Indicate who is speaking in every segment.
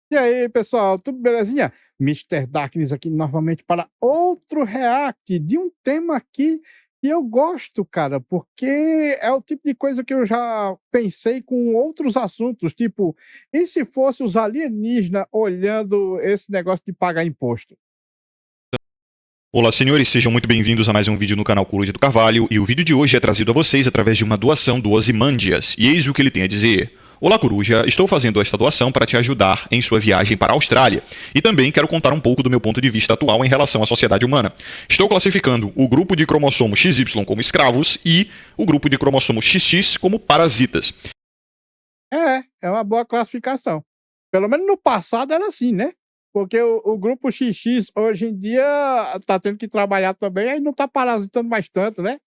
Speaker 1: E aí, pessoal, tudo belezinha? Mister Darkness aqui novamente para outro react de um tema aqui que eu gosto, cara, porque é o tipo de coisa que eu já pensei com outros assuntos, tipo, e se fosse os alienígenas olhando esse negócio de pagar imposto?
Speaker 2: Olá, senhores, sejam muito bem-vindos a mais um vídeo no canal Coruja do Carvalho, e o vídeo de hoje é trazido a vocês através de uma doação do Ozymandias, e eis o que ele tem a dizer. Olá, Coruja, estou fazendo esta doação para te ajudar em sua viagem para a Austrália, e também quero contar um pouco do meu ponto de vista atual em relação à sociedade humana. Estou classificando o grupo de cromossomos XY como escravos e o grupo de cromossomos XX como parasitas.
Speaker 1: É uma boa classificação. Pelo menos no passado era assim, né? Porque o grupo XX hoje em dia tá tendo que trabalhar também, aí não tá parasitando mais tanto, né?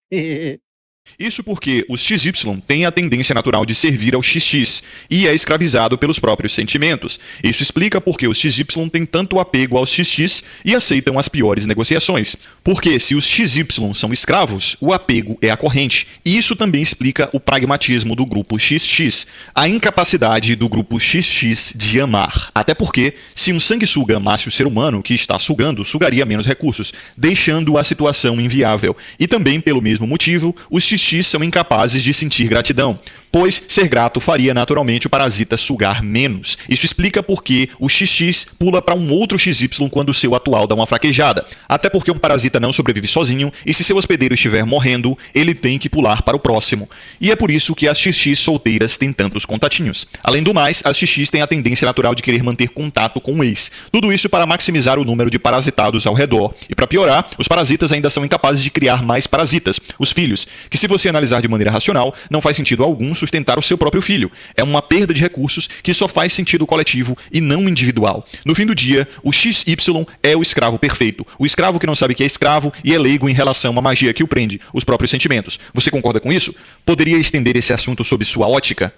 Speaker 2: Isso porque os XY têm a tendência natural de servir ao XX e é escravizado pelos próprios sentimentos. Isso explica porque os XY têm tanto apego aos XX e aceitam as piores negociações. Porque se os XY são escravos, o apego é a corrente. E isso também explica o pragmatismo do grupo XX, a incapacidade do grupo XX de amar. Até porque, se um sanguessuga amasse o ser humano que está sugando, sugaria menos recursos, deixando a situação inviável. E também, pelo mesmo motivo, os XX são incapazes de sentir gratidão, pois ser grato faria naturalmente o parasita sugar menos. Isso explica por que o XX pula para um outro XY quando o seu atual dá uma fraquejada. Até porque um parasita não sobrevive sozinho e se seu hospedeiro estiver morrendo, ele tem que pular para o próximo. E é por isso que as XX solteiras têm tantos contatinhos. Além do mais, as XX têm a tendência natural de querer manter contato com o ex. Tudo isso para maximizar o número de parasitados ao redor. E para piorar, os parasitas ainda são incapazes de criar mais parasitas, os filhos, que se você analisar de maneira racional, não faz sentido algum sustentar o seu próprio filho. É uma perda de recursos que só faz sentido coletivo e não individual. No fim do dia, o XY é o escravo perfeito. O escravo que não sabe que é escravo e é leigo em relação à magia que o prende, os próprios sentimentos. Você concorda com isso? Poderia estender esse assunto sob sua ótica?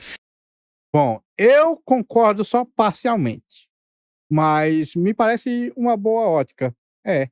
Speaker 1: Bom, eu concordo só parcialmente, mas me parece uma boa ótica. É.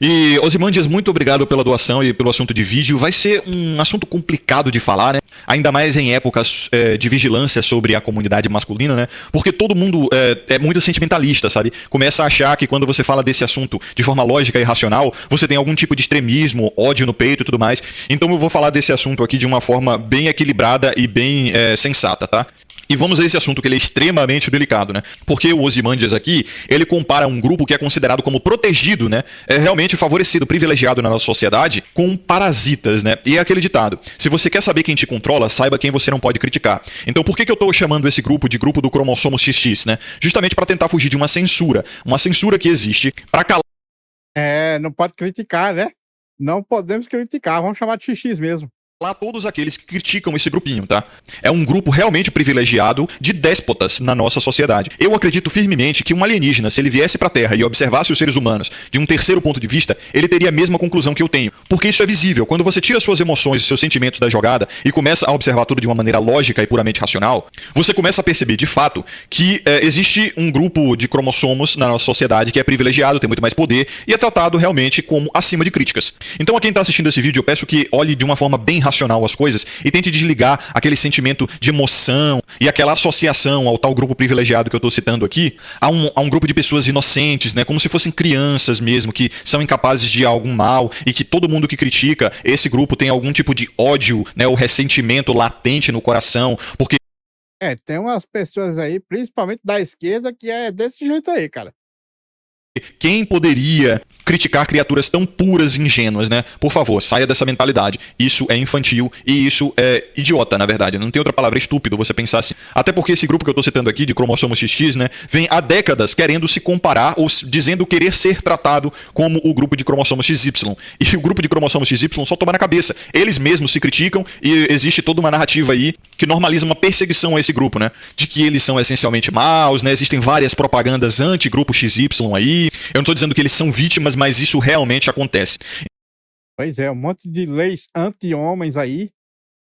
Speaker 2: E, Ozymandias, muito obrigado pela doação e pelo assunto de vídeo. Vai ser um assunto complicado de falar, né? Ainda mais em épocas de vigilância sobre a comunidade masculina, né? Porque todo mundo é muito sentimentalista, sabe? Começa a achar que quando você fala desse assunto de forma lógica e racional, você tem algum tipo de extremismo, ódio no peito e tudo mais. Então eu vou falar desse assunto aqui de uma forma bem equilibrada e bem sensata, tá? E vamos a esse assunto que ele é extremamente delicado, né? Porque o Ozymandias aqui, ele compara um grupo que é considerado como protegido, né? É realmente favorecido, privilegiado na nossa sociedade, com parasitas, né? E é aquele ditado: se você quer saber quem te controla, saiba quem você não pode criticar. Então por que eu estou chamando esse grupo de grupo do cromossomo XX, né? Justamente para tentar fugir de uma censura que existe para calar.
Speaker 1: Não pode criticar, né? Não podemos criticar, vamos chamar de XX mesmo.
Speaker 2: Todos aqueles que criticam esse grupinho, tá? É um grupo realmente privilegiado de déspotas na nossa sociedade. Eu acredito firmemente que um alienígena, se ele viesse pra Terra e observasse os seres humanos de um terceiro ponto de vista, ele teria a mesma conclusão que eu tenho. Porque isso é visível. Quando você tira suas emoções e seus sentimentos da jogada e começa a observar tudo de uma maneira lógica e puramente racional, você começa a perceber, de fato, que existe um grupo de cromossomos na nossa sociedade que é privilegiado, tem muito mais poder e é tratado realmente como acima de críticas. Então, a quem está assistindo esse vídeo, eu peço que olhe de uma forma bem racional as coisas e tente desligar aquele sentimento de emoção e aquela associação ao tal grupo privilegiado que eu estou citando aqui a um grupo de pessoas inocentes, né, como se fossem crianças mesmo, que são incapazes de algum mal e que todo mundo que critica esse grupo tem algum tipo de ódio, né, ou ressentimento latente no coração, porque
Speaker 1: Tem umas pessoas aí, principalmente da esquerda, que é desse jeito aí, cara.
Speaker 2: quem poderia criticar criaturas tão puras e ingênuas, né? Por favor, saia dessa mentalidade. Isso é infantil e isso é idiota, na verdade. Não tem outra palavra, é estúpido você pensar assim. Até porque esse grupo que eu tô citando aqui, de cromossomos XX, né? Vem há décadas querendo se comparar ou dizendo querer ser tratado como o grupo de cromossomos XY. E o grupo de cromossomos XY só toma na cabeça. Eles mesmos se criticam e existe toda uma narrativa aí que normaliza uma perseguição a esse grupo, né? De que eles são essencialmente maus, né? Existem várias propagandas anti-grupo XY aí. Eu não tô dizendo que eles são vítimas, mas isso realmente acontece.
Speaker 1: Pois é, um monte de leis anti-homens aí,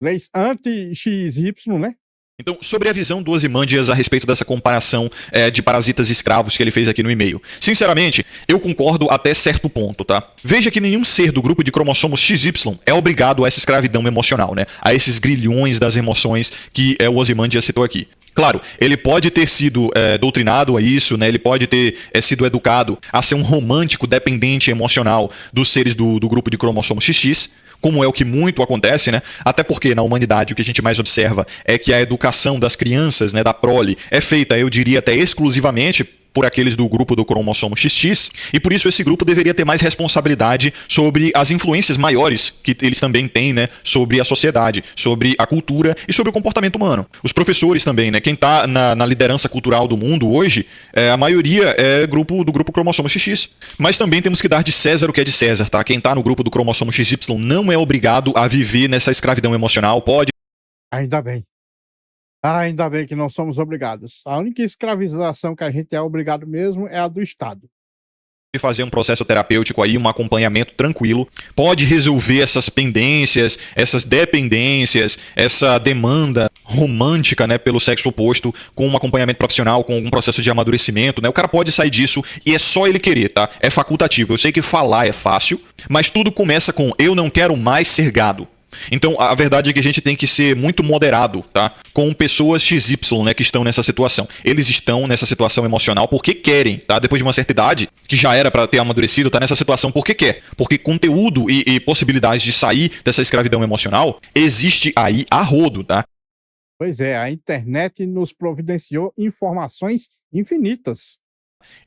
Speaker 1: leis anti-XY, né?
Speaker 2: Então, sobre a visão do Ozymandias a respeito dessa comparação de parasitas escravos que ele fez aqui no e-mail. Sinceramente, eu concordo até certo ponto, tá? Veja que nenhum ser do grupo de cromossomos XY é obrigado a essa escravidão emocional, né? A esses grilhões das emoções que o Ozymandias citou aqui. Claro, ele pode ter sido doutrinado a isso, né? Ele pode ter sido educado a ser um romântico dependente emocional dos seres do grupo de cromossomo XX, como é o que muito acontece, né? Até porque na humanidade o que a gente mais observa é que a educação das crianças, né, da prole, é feita, eu diria até exclusivamente por aqueles do grupo do cromossomo XX, e por isso esse grupo deveria ter mais responsabilidade sobre as influências maiores que eles também têm, né, sobre a sociedade, sobre a cultura e sobre o comportamento humano. Os professores também, né, quem está na liderança cultural do mundo hoje, a maioria é do grupo cromossomo XX. Mas também temos que dar de César o que é de César, tá? Quem está no grupo do cromossomo XY não é obrigado a viver nessa escravidão emocional, pode.
Speaker 1: Ainda bem. Ainda bem que não somos obrigados. A única escravização que a gente é obrigado mesmo é a do Estado.
Speaker 2: Fazer um processo terapêutico aí, um acompanhamento tranquilo, pode resolver essas pendências, essas dependências, essa demanda romântica, né, pelo sexo oposto, com um acompanhamento profissional, com um processo de amadurecimento, né? O cara pode sair disso e é só ele querer, tá? É facultativo. Eu sei que falar é fácil, mas tudo começa com eu não quero mais ser gado. Então, a verdade é que a gente tem que ser muito moderado, tá? Com pessoas XY, né, que estão nessa situação. Eles estão nessa situação emocional porque querem, tá? Depois de uma certa idade, que já era para ter amadurecido, tá nessa situação porque quer. Porque conteúdo e possibilidades de sair dessa escravidão emocional existe aí a rodo, tá?
Speaker 1: Pois é, a internet nos providenciou informações infinitas.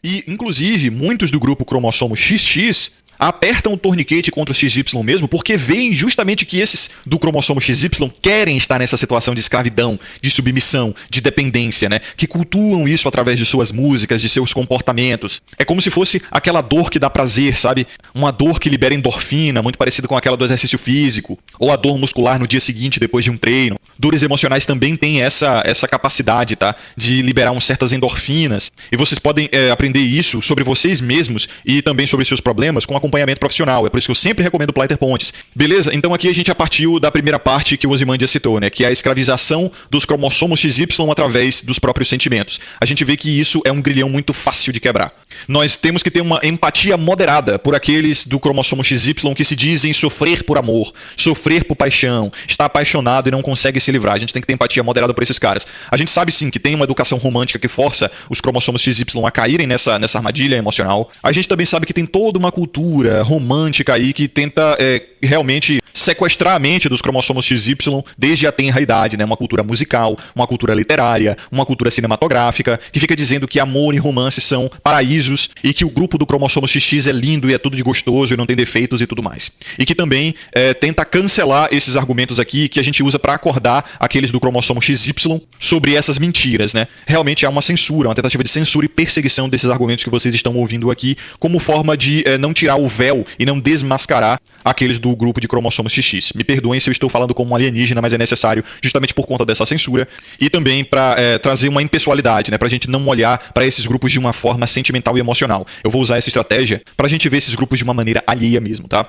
Speaker 2: E, inclusive, muitos do grupo cromossomo XX apertam o torniquete contra o XY mesmo porque veem justamente que esses do cromossomo XY querem estar nessa situação de escravidão, de submissão, de dependência, né? Que cultuam isso através de suas músicas, de seus comportamentos. É como se fosse aquela dor que dá prazer, sabe? Uma dor que libera endorfina, muito parecida com aquela do exercício físico, ou a dor muscular no dia seguinte depois de um treino. Dores emocionais também têm essa capacidade, tá? De liberar certas endorfinas. E vocês podem aprender isso sobre vocês mesmos e também sobre seus problemas com acompanhamento profissional. É por isso que eu sempre recomendo o Pleiter Pontes. Beleza? Então aqui a gente já partiu da primeira parte que o Ozymandias citou, né? Que é a escravização dos cromossomos XY através dos próprios sentimentos. A gente vê que isso é um grilhão muito fácil de quebrar. Nós temos que ter uma empatia moderada por aqueles do cromossomo XY que se dizem sofrer por amor, sofrer por paixão, está apaixonado e não consegue se livrar. A gente tem que ter empatia moderada por esses caras. A gente sabe sim que tem uma educação romântica que força os cromossomos XY a caírem nessa armadilha emocional. A gente também sabe que tem toda uma cultura romântica aí que tenta realmente sequestrar a mente dos cromossomos XY desde a tenra idade, né? Uma cultura musical, uma cultura literária, uma cultura cinematográfica, que fica dizendo que amor e romance são paraísos e que o grupo do cromossomo XX é lindo e é tudo de gostoso e não tem defeitos e tudo mais. E que também tenta cancelar esses argumentos aqui que a gente usa para acordar aqueles do cromossomo XY sobre essas mentiras, né? Realmente há uma censura, uma tentativa de censura e perseguição desses argumentos que vocês estão ouvindo aqui como forma de não tirar o véu e não desmascarar aqueles do grupo de cromossomos XX. Me perdoem se eu estou falando como um alienígena, mas é necessário justamente por conta dessa censura e também para trazer uma impessoalidade, né? Para a gente não olhar para esses grupos de uma forma sentimental e emocional. Eu vou usar essa estratégia para a gente ver esses grupos de uma maneira alheia mesmo, tá?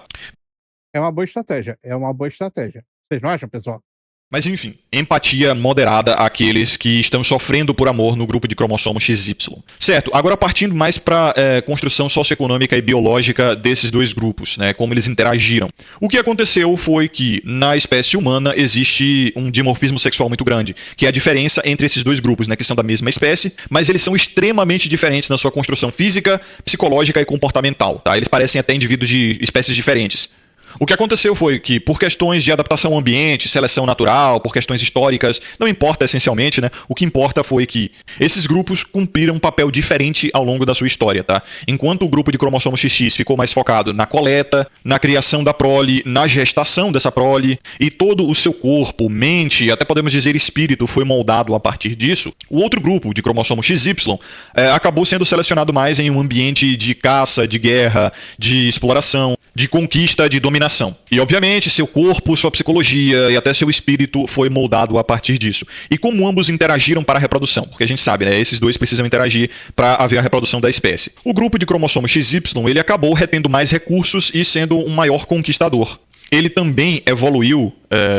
Speaker 1: É uma boa estratégia. É uma boa estratégia. Vocês não acham, pessoal?
Speaker 2: Mas enfim, empatia moderada àqueles que estão sofrendo por amor no grupo de cromossomo XY. Certo, agora partindo mais para construção socioeconômica e biológica desses dois grupos, né, como eles interagiram. O que aconteceu foi que na espécie humana existe um dimorfismo sexual muito grande, que é a diferença entre esses dois grupos, né, que são da mesma espécie, mas eles são extremamente diferentes na sua construção física, psicológica e comportamental. Tá? Eles parecem até indivíduos de espécies diferentes. O que aconteceu foi que, por questões de adaptação ao ambiente, seleção natural, por questões históricas, não importa essencialmente, né? O que importa foi que esses grupos cumpriram um papel diferente ao longo da sua história, tá? Enquanto o grupo de cromossomo XX ficou mais focado na coleta, na criação da prole, na gestação dessa prole, e todo o seu corpo, mente, até podemos dizer espírito, foi moldado a partir disso, o outro grupo de cromossomo XY acabou sendo selecionado mais em um ambiente de caça, de guerra, de exploração, de conquista, de dominação. E, obviamente, seu corpo, sua psicologia e até seu espírito foi moldado a partir disso. E como ambos interagiram para a reprodução? Porque a gente sabe, né? Esses dois precisam interagir para haver a reprodução da espécie. O grupo de cromossomo XY, ele acabou retendo mais recursos e sendo um maior conquistador. ele também evoluiu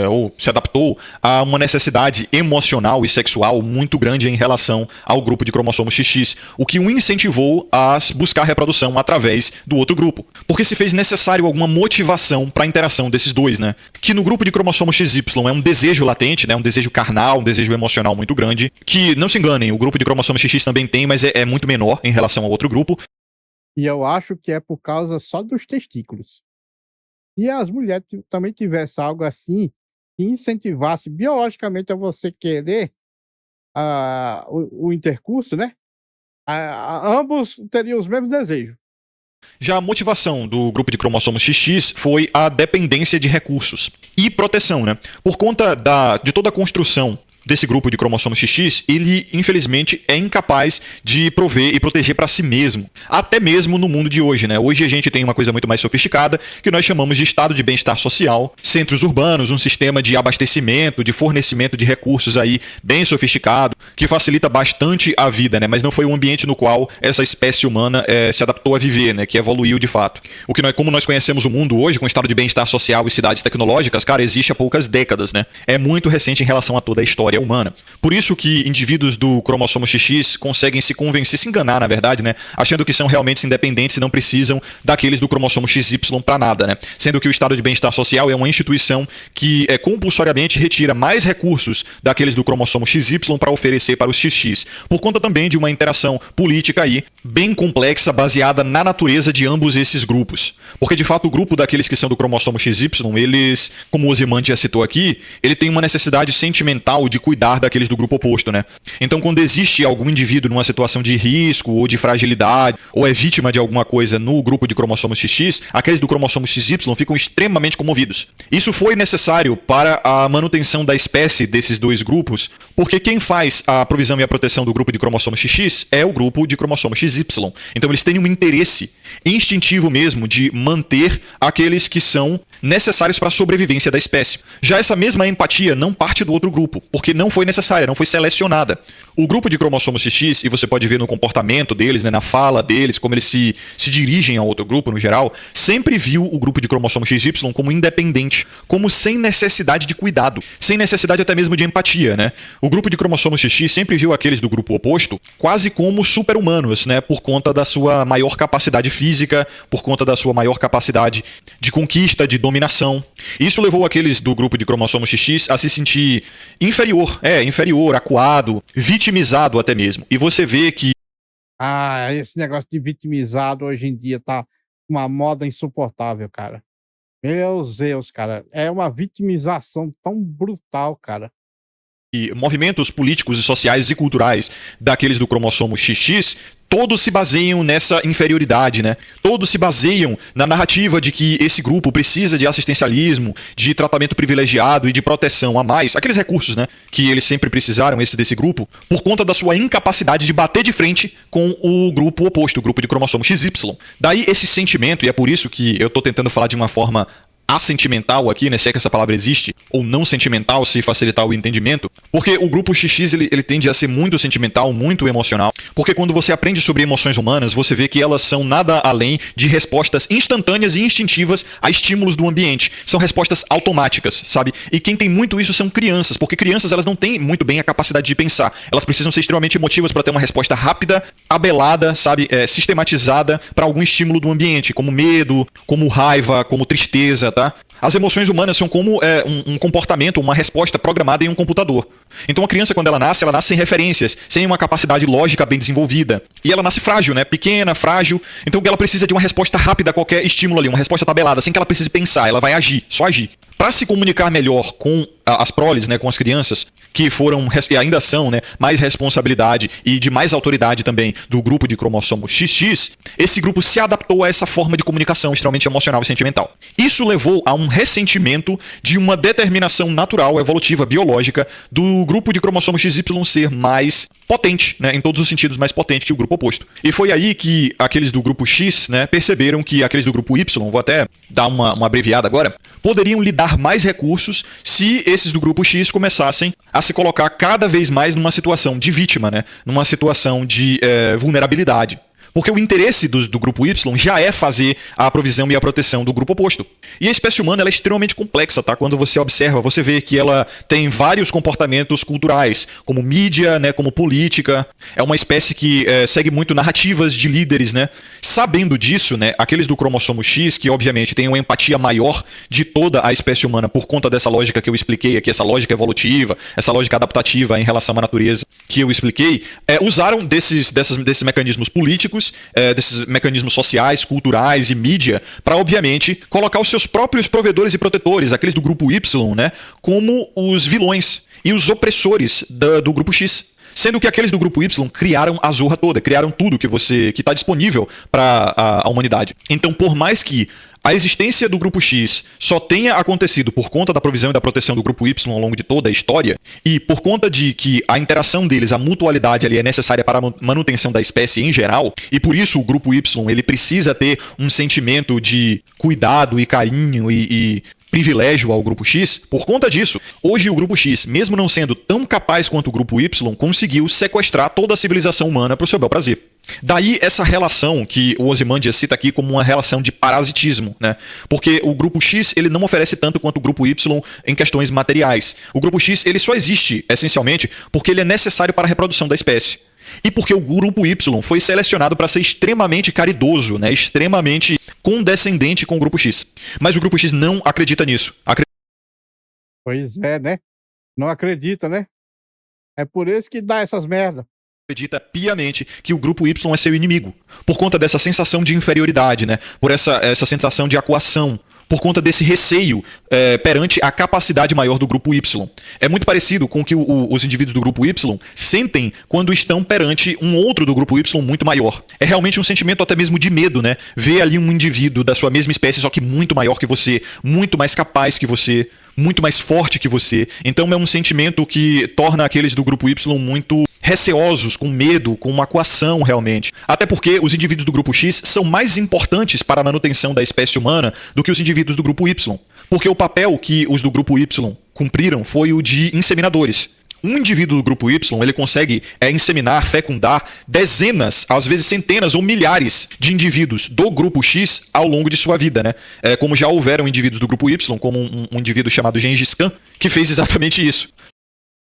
Speaker 2: ou se adaptou a uma necessidade emocional e sexual muito grande em relação ao grupo de cromossomo XX, o que o incentivou a buscar reprodução através do outro grupo. Porque se fez necessário alguma motivação para a interação desses dois, né? Que no grupo de cromossomo XY é um desejo latente, né? Um desejo carnal, um desejo emocional muito grande, que, não se enganem, o grupo de cromossomo XX também tem, mas é muito menor em relação ao outro grupo.
Speaker 1: E eu acho que é por causa só dos testículos. Se as mulheres também tivessem algo assim, que incentivasse biologicamente a você querer o intercurso, né? Ambos teriam os mesmos desejos.
Speaker 2: Já a motivação do grupo de cromossomo XX foi a dependência de recursos e proteção, né? Por conta de toda a construção desse grupo de cromossomo XX, ele infelizmente é incapaz de prover e proteger para si mesmo, até mesmo no mundo de hoje, né? Hoje a gente tem uma coisa muito mais sofisticada que nós chamamos de estado de bem-estar social, centros urbanos, um sistema de abastecimento, de fornecimento de recursos aí bem sofisticado, que facilita bastante a vida, né? Mas não foi o ambiente no qual essa espécie humana se adaptou a viver, né? Que evoluiu de fato. Como nós conhecemos o mundo hoje, com estado de bem-estar social e cidades tecnológicas, cara, existe há poucas décadas, né? É muito recente em relação a toda a história humana. Por isso que indivíduos do cromossomo XX conseguem se convencer, se enganar, na verdade, né? Achando que são realmente independentes e não precisam daqueles do cromossomo XY para nada, né? Sendo que o estado de bem-estar social é uma instituição que compulsoriamente retira mais recursos daqueles do cromossomo XY para oferecer para os XX, por conta também de uma interação política aí bem complexa, baseada na natureza de ambos esses grupos. Porque, de fato, o grupo daqueles que são do cromossomo XY, eles, como o Ozymandias já citou aqui, ele tem uma necessidade sentimental de cuidar daqueles do grupo oposto, né? Então, quando existe algum indivíduo numa situação de risco ou de fragilidade, ou é vítima de alguma coisa no grupo de cromossomo XX, aqueles do cromossomo XY ficam extremamente comovidos. Isso foi necessário para a manutenção da espécie desses dois grupos, porque quem faz a provisão e a proteção do grupo de cromossomo XX é o grupo de cromossomo XY. Então, eles têm um interesse instintivo mesmo de manter aqueles que são necessários para a sobrevivência da espécie. Já essa mesma empatia não parte do outro grupo, porque não foi necessária, não foi selecionada. O grupo de cromossomo XX, e você pode ver no comportamento deles, né, na fala deles, como eles se dirigem ao outro grupo no geral, sempre viu o grupo de cromossomo XY como independente, como sem necessidade de cuidado, sem necessidade até mesmo de empatia, né? O grupo de cromossomo XX sempre viu aqueles do grupo oposto quase como super-humanos, né, por conta da sua maior capacidade física, por conta da sua maior capacidade de conquista, de dominação. Isso levou aqueles do grupo de cromossomo XX a se sentir inferior, acuado, vitimizado até mesmo. E você vê que
Speaker 1: Esse negócio de vitimizado hoje em dia tá uma moda insuportável, cara. Meu Deus, cara. É uma vitimização tão brutal, cara.
Speaker 2: movimentos políticos e sociais e culturais daqueles do cromossomo XX, todos se baseiam nessa inferioridade, né? Todos se baseiam na narrativa de que esse grupo precisa de assistencialismo, de tratamento privilegiado e de proteção a mais, aqueles recursos, né, que eles sempre precisaram, desse grupo, por conta da sua incapacidade de bater de frente com o grupo oposto, o grupo de cromossomo XY. Daí esse sentimento, e é por isso que eu estou tentando falar de uma forma assentimental aqui, né, se é que essa palavra existe, ou não sentimental, se facilitar o entendimento, porque o grupo XX ele tende a ser muito sentimental, muito emocional, porque quando você aprende sobre emoções humanas, você vê que elas são nada além de respostas instantâneas e instintivas a estímulos do ambiente. São respostas automáticas, sabe? E quem tem muito isso são crianças, porque crianças elas não têm muito bem a capacidade de pensar. Elas precisam ser extremamente emotivas para ter uma resposta rápida, abelada, sabe? Sistematizada para algum estímulo do ambiente, como medo, como raiva, como tristeza, tá? As emoções humanas são como um comportamento, uma resposta programada em um computador. Então a criança, quando ela nasce sem referências, sem uma capacidade lógica bem desenvolvida. E ela nasce frágil, né? Pequena, frágil. Então ela precisa de uma resposta rápida a qualquer estímulo ali, uma resposta tabelada, sem que ela precise pensar. Ela vai agir, só agir. Para se comunicar melhor com as proles, né, com as crianças, que foram e ainda são, né, mais responsabilidade e de mais autoridade também do grupo de cromossomo XX, esse grupo se adaptou a essa forma de comunicação extremamente emocional e sentimental. Isso levou a um ressentimento de uma determinação natural, evolutiva, biológica, do grupo de cromossomo XY ser mais potente, né, em todos os sentidos mais potente que o grupo oposto. E foi aí que aqueles do grupo X, né, perceberam que aqueles do grupo Y, vou até dar uma abreviada agora, poderiam lhe dar mais recursos se esses do grupo X começassem a se colocar cada vez mais numa situação de vítima, né? Numa situação de vulnerabilidade. Porque o interesse do grupo Y já é fazer a provisão e a proteção do grupo oposto. E a espécie humana ela é extremamente complexa, tá? Quando você observa, você vê que ela tem vários comportamentos culturais, como mídia, né, como política. É uma espécie que segue muito narrativas de líderes, né? Sabendo disso, né, aqueles do cromossomo X, que obviamente têm uma empatia maior de toda a espécie humana por conta dessa lógica que eu expliquei aqui, essa lógica evolutiva, essa lógica adaptativa em relação à natureza que eu expliquei, usaram desses mecanismos políticos, desses mecanismos sociais, culturais e mídia, para, obviamente, colocar os seus próprios provedores e protetores, aqueles do grupo Y, né, como os vilões e os opressores do grupo X. Sendo que aqueles do grupo Y criaram a zorra toda, criaram tudo que está disponível para a humanidade. Então, por mais que a existência do grupo X só tenha acontecido por conta da provisão e da proteção do grupo Y ao longo de toda a história, e por conta de que a interação deles, a mutualidade ali é necessária para a manutenção da espécie em geral, e por isso o grupo Y ele precisa ter um sentimento de cuidado e carinho e privilégio ao grupo X, por conta disso, hoje o grupo X, mesmo não sendo tão capaz quanto o grupo Y, conseguiu sequestrar toda a civilização humana para o seu bel prazer. Daí essa relação que o Ozymandias cita aqui como uma relação de parasitismo, né? Porque o grupo X ele não oferece tanto quanto o grupo Y em questões materiais. O grupo X ele só existe, essencialmente, porque ele é necessário para a reprodução da espécie. E porque o grupo Y foi selecionado para ser extremamente caridoso, né? Extremamente condescendente com o grupo X. Mas o grupo X não acredita nisso.
Speaker 1: Pois é, né? Não acredita, né? É por isso que dá essas merda.
Speaker 2: Acredita piamente que o grupo Y é seu inimigo. Por conta dessa sensação de inferioridade, né? Por essa sensação de acuação. Por conta desse receio perante a capacidade maior do grupo Y. É muito parecido com o que os indivíduos do grupo Y sentem quando estão perante um outro do grupo Y muito maior. É realmente um sentimento até mesmo de medo, né? Ver ali um indivíduo da sua mesma espécie, só que muito maior que você, muito mais capaz que você, muito mais forte que você. Então é um sentimento que torna aqueles do grupo Y muito receosos, com medo, com uma coação realmente. Até porque os indivíduos do grupo X são mais importantes para a manutenção da espécie humana do que os indivíduos do grupo Y. Porque o papel que os do grupo Y cumpriram foi o de inseminadores. Um indivíduo do grupo Y ele consegue inseminar, fecundar dezenas, às vezes centenas ou milhares de indivíduos do grupo X ao longo de sua vida, né? Como já houveram indivíduos do grupo Y, como um indivíduo chamado Gengis Khan, que fez exatamente isso.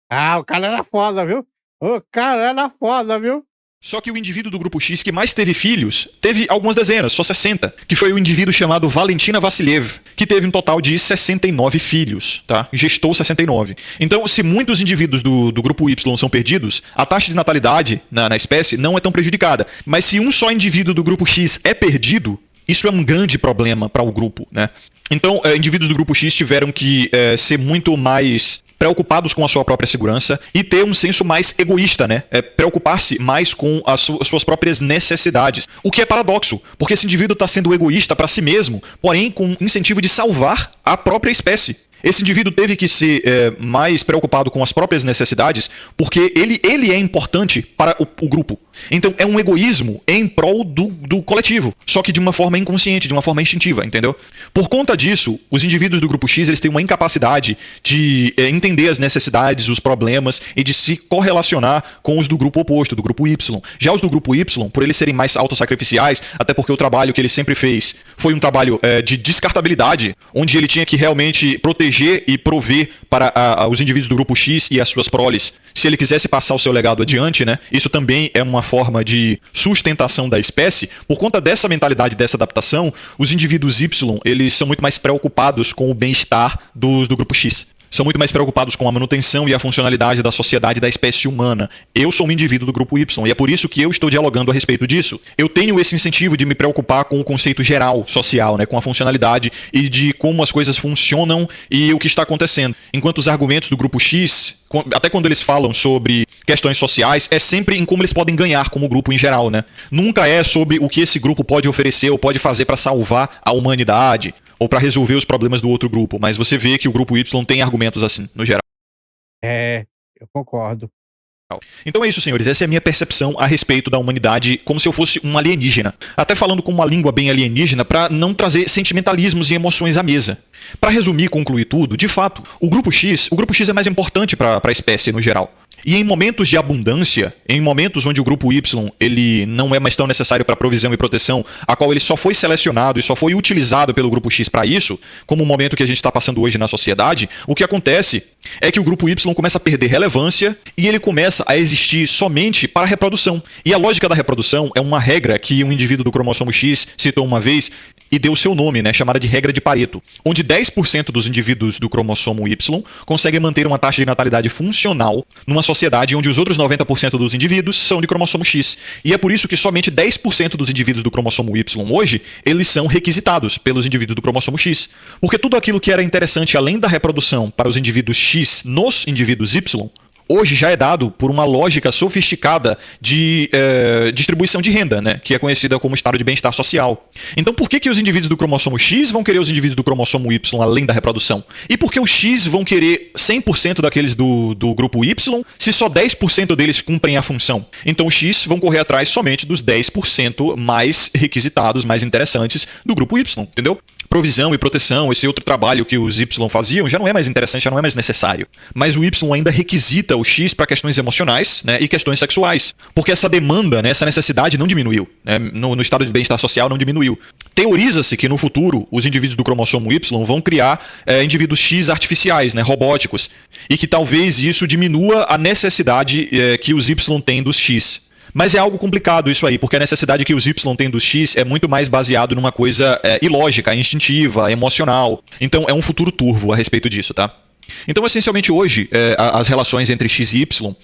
Speaker 1: Ah, o cara era foda, viu? O cara era foda, viu?
Speaker 2: Só que o indivíduo do grupo X que mais teve filhos, teve algumas dezenas, só 60, que foi o indivíduo chamado Valentina Vassiliev, que teve um total de 69 filhos, tá? Gestou 69. Então, se muitos indivíduos do grupo Y são perdidos, a taxa de natalidade na espécie não é tão prejudicada. Mas se um só indivíduo do grupo X é perdido, isso é um grande problema para o grupo, né? Então, indivíduos do grupo X tiveram que ser muito mais preocupados com a sua própria segurança e ter um senso mais egoísta, né? Preocupar-se mais com as suas próprias necessidades. O que é paradoxo, porque esse indivíduo está sendo egoísta para si mesmo, porém com incentivo de salvar a própria espécie. Esse indivíduo teve que ser mais preocupado com as próprias necessidades porque ele é importante para o grupo. Então é um egoísmo em prol do coletivo, só que de uma forma inconsciente, de uma forma instintiva, entendeu? Por conta disso, os indivíduos do grupo X eles têm uma incapacidade de entender as necessidades, os problemas e de se correlacionar com os do grupo oposto, do grupo Y. Já os do grupo Y, por eles serem mais autossacrificiais, até porque o trabalho que ele sempre fez foi um trabalho de descartabilidade, onde ele tinha que realmente proteger e prover para os indivíduos do grupo X e as suas proles, se ele quisesse passar o seu legado adiante, né? Isso também é uma forma de sustentação da espécie. Por conta dessa mentalidade, dessa adaptação, os indivíduos Y, eles são muito mais preocupados com o bem-estar do grupo X. São muito mais preocupados com a manutenção e a funcionalidade da sociedade da espécie humana. Eu sou um indivíduo do grupo Y e é por isso que eu estou dialogando a respeito disso. Eu tenho esse incentivo de me preocupar com o conceito geral social, né, com a funcionalidade e de como as coisas funcionam e o que está acontecendo. Enquanto os argumentos do grupo X, até quando eles falam sobre questões sociais, é sempre em como eles podem ganhar como grupo em geral, né? Nunca é sobre o que esse grupo pode oferecer ou pode fazer para salvar a humanidade ou para resolver os problemas do outro grupo, mas você vê que o grupo Y tem argumentos assim, no geral.
Speaker 1: Eu concordo.
Speaker 2: Então é isso, senhores. Essa é a minha percepção a respeito da humanidade como se eu fosse um alienígena. Até falando com uma língua bem alienígena para não trazer sentimentalismos e emoções à mesa. Para resumir e concluir tudo, de fato, o grupo X é mais importante para a espécie no geral. E em momentos de abundância, em momentos onde o grupo Y ele não é mais tão necessário para provisão e proteção, a qual ele só foi selecionado e só foi utilizado pelo grupo X para isso, como o momento que a gente está passando hoje na sociedade, o que acontece é que o grupo Y começa a perder relevância e ele começa a existir somente para a reprodução. E a lógica da reprodução é uma regra que um indivíduo do cromossomo X citou uma vez e deu seu nome, né, chamada de regra de Pareto, onde 10% dos indivíduos do cromossomo Y conseguem manter uma taxa de natalidade funcional numa sociedade onde os outros 90% dos indivíduos são de cromossomo X. E é por isso que somente 10% dos indivíduos do cromossomo Y hoje, eles são requisitados pelos indivíduos do cromossomo X. Porque tudo aquilo que era interessante além da reprodução para os indivíduos X nos indivíduos Y, hoje já é dado por uma lógica sofisticada de distribuição de renda, né? Que é conhecida como estado de bem-estar social. Então por que os indivíduos do cromossomo X vão querer os indivíduos do cromossomo Y além da reprodução? E por que os X vão querer 100% daqueles do grupo Y se só 10% deles cumprem a função? Então os X vão correr atrás somente dos 10% mais requisitados, mais interessantes do grupo Y, entendeu? Provisão e proteção, esse outro trabalho que os Y faziam, já não é mais interessante, já não é mais necessário. Mas o Y ainda requisita o X para questões emocionais, né, e questões sexuais. Porque essa demanda, né, essa necessidade não diminuiu. Né, no estado de bem-estar social não diminuiu. Teoriza-se que no futuro os indivíduos do cromossomo Y vão criar indivíduos X artificiais, né, robóticos. E que talvez isso diminua a necessidade que os Y têm dos X. Mas é algo complicado isso aí, porque a necessidade que os Y têm dos X é muito mais baseado numa coisa ilógica, instintiva, emocional. Então é um futuro turvo a respeito disso, tá? Então, essencialmente, hoje, as relações entre X e Y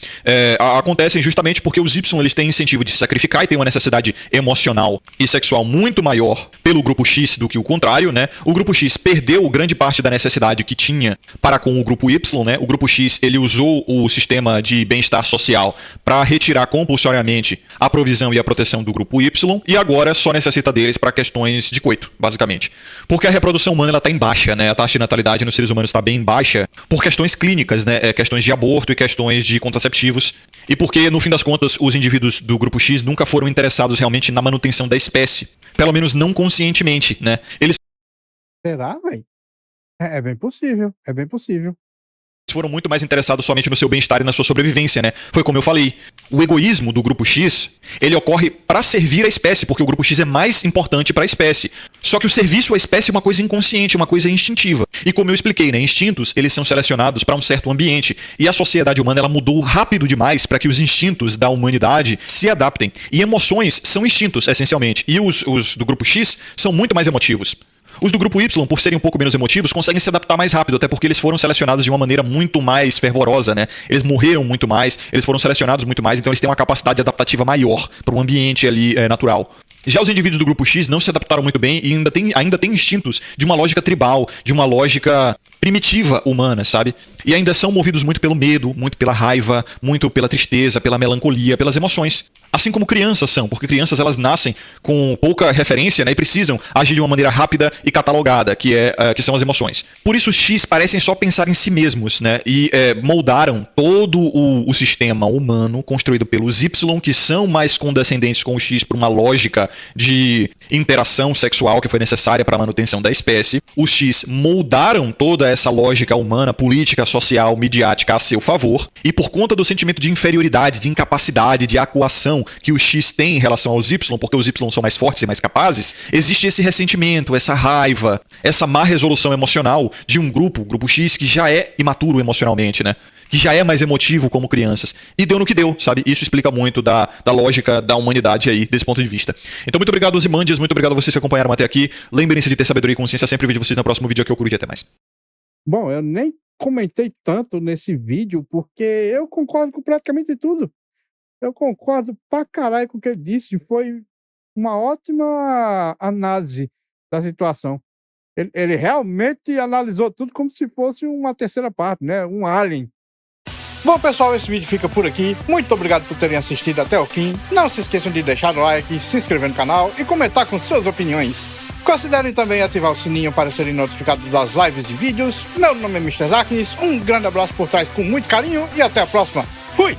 Speaker 2: acontecem justamente porque os Y eles têm incentivo de se sacrificar e têm uma necessidade emocional e sexual muito maior pelo grupo X do que o contrário, né? O grupo X perdeu grande parte da necessidade que tinha para com o grupo Y, né? O grupo X ele usou o sistema de bem-estar social para retirar compulsoriamente a provisão e a proteção do grupo Y e agora só necessita deles para questões de coito, basicamente. Porque a reprodução humana está em baixa, né? A taxa de natalidade nos seres humanos está bem baixa por questões clínicas, né? Questões de aborto e questões de contraceptivos. E porque, no fim das contas, os indivíduos do grupo X nunca foram interessados realmente na manutenção da espécie. Pelo menos não conscientemente, né? Eles
Speaker 1: Será, velho? É bem possível, é bem possível.
Speaker 2: foram muito mais interessados somente no seu bem-estar e na sua sobrevivência, né? Foi como eu falei. O egoísmo do grupo X, ele ocorre para servir a espécie, porque o grupo X é mais importante para a espécie. Só que o serviço à espécie é uma coisa inconsciente, uma coisa instintiva. E como eu expliquei, né? Instintos, eles são selecionados para um certo ambiente. E a sociedade humana, ela mudou rápido demais para que os instintos da humanidade se adaptem. E emoções são instintos, essencialmente. E os do grupo X são muito mais emotivos. Os do grupo Y, por serem um pouco menos emotivos, conseguem se adaptar mais rápido, até porque eles foram selecionados de uma maneira muito mais fervorosa, né? Eles morreram muito mais, eles foram selecionados muito mais, então eles têm uma capacidade adaptativa maior para um ambiente ali natural. Já os indivíduos do grupo X não se adaptaram muito bem e ainda têm instintos de uma lógica tribal, de uma lógica primitiva humana, sabe? E ainda são movidos muito pelo medo, muito pela raiva, muito pela tristeza, pela melancolia, pelas emoções. Assim como crianças são, porque crianças elas nascem com pouca referência, né, e precisam agir de uma maneira rápida e catalogada, que são as emoções. Por isso os X parecem só pensar em si mesmos, né, e moldaram todo o sistema humano construído pelos Y, que são mais condescendentes com o X por uma lógica de interação sexual que foi necessária para a manutenção da espécie. Os X moldaram toda essa lógica humana, política, social, midiática a seu favor, e por conta do sentimento de inferioridade, de incapacidade, de acuação que o X tem em relação aos Y, porque os Y são mais fortes e mais capazes, existe esse ressentimento, essa raiva, essa má resolução emocional de um grupo, o grupo X, que já é imaturo emocionalmente, né? Que já é mais emotivo como crianças. E deu no que deu, sabe? Isso explica muito da lógica da humanidade aí, desse ponto de vista. Então, muito obrigado, Ozymandias, muito obrigado a vocês que acompanharam até aqui. Lembrem-se de ter sabedoria e consciência. Sempre vejo vocês no próximo vídeo aqui, eu Coruja. Até mais.
Speaker 1: Bom, eu nem comentei tanto nesse vídeo, porque eu concordo com praticamente tudo. Eu concordo pra caralho com o que ele disse. Foi uma ótima análise da situação. Ele realmente analisou tudo como se fosse uma terceira parte, né? Um alien. Bom, pessoal, esse vídeo fica por aqui. Muito obrigado por terem assistido até o fim. Não se esqueçam de deixar o like, se inscrever no canal e comentar com suas opiniões. Considerem também ativar o sininho para serem notificados das lives e vídeos. Meu nome é Mr. Zaknis. Um grande abraço por trás com muito carinho e até a próxima. Fui!